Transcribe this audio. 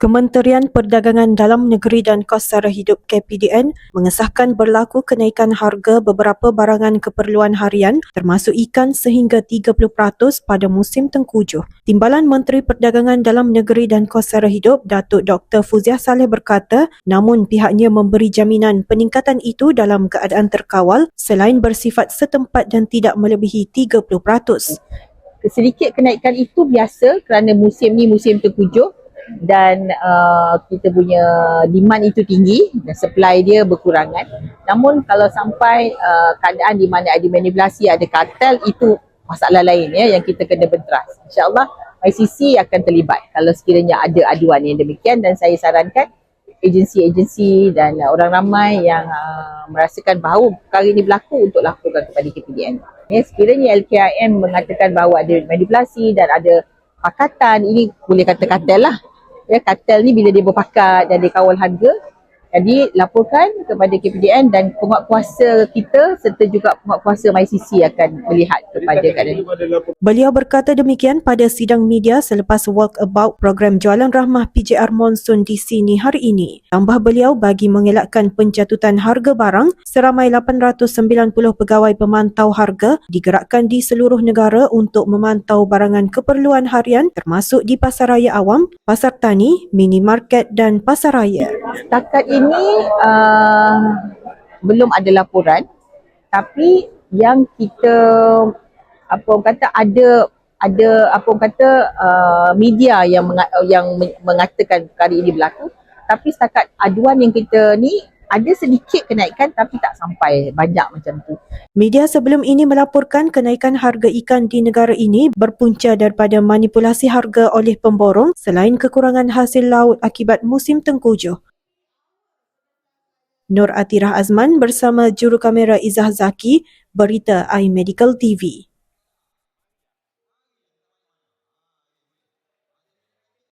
Kementerian Perdagangan Dalam Negeri dan Kos Sara Hidup KPDN mengesahkan berlaku kenaikan harga beberapa barangan keperluan harian termasuk ikan sehingga 30% pada musim tengkujuh. Timbalan Menteri Perdagangan Dalam Negeri dan Kos Sara Hidup Datuk Dr. Fuziah Saleh berkata, namun pihaknya memberi jaminan peningkatan itu dalam keadaan terkawal selain bersifat setempat dan tidak melebihi 30%. Sedikit kenaikan itu biasa kerana musim ni musim tengkujuh dan kita punya demand itu tinggi dan supply dia berkurangan. Namun kalau sampai keadaan di mana ada manipulasi, ada kartel, itu masalah lain ya yang kita kena benteras. InsyaAllah ICC akan terlibat kalau sekiranya ada aduan yang demikian, dan saya sarankan agensi-agensi dan orang ramai yang merasakan bahawa perkara ini berlaku untuk laporkan kepada KPDN. Ya, sekiranya LKIM mengatakan bahawa ada manipulasi dan ada pakatan, ini boleh kata kartel lah. Ya, kartel ni bila dia berpakat dan dia kawal harga, jadi laporkan kepada KPDN dan penguatkuasa kita serta juga penguatkuasa MyCC akan melihat kepada keadaan ini. Beliau berkata demikian pada sidang media selepas walkabout program Jualan Rahmah PJR Monsun di sini hari ini. Tambah beliau, bagi mengelakkan pencatutan harga barang, seramai 890 pegawai pemantau harga digerakkan di seluruh negara untuk memantau barangan keperluan harian termasuk di pasaraya awam, pasar tani, minimarket dan pasaraya. Setakat ini belum ada laporan, tapi yang kita media yang mengatakan perkara ini berlaku, tapi setakat aduan yang kita ni ada sedikit kenaikan tapi tak sampai banyak macam tu. Media sebelum ini melaporkan kenaikan harga ikan di negara ini berpunca daripada manipulasi harga oleh pemborong selain kekurangan hasil laut akibat musim tengkujuh. Nur Atirah Azman bersama juru kamera Izzah Zaki, Berita iMedical TV.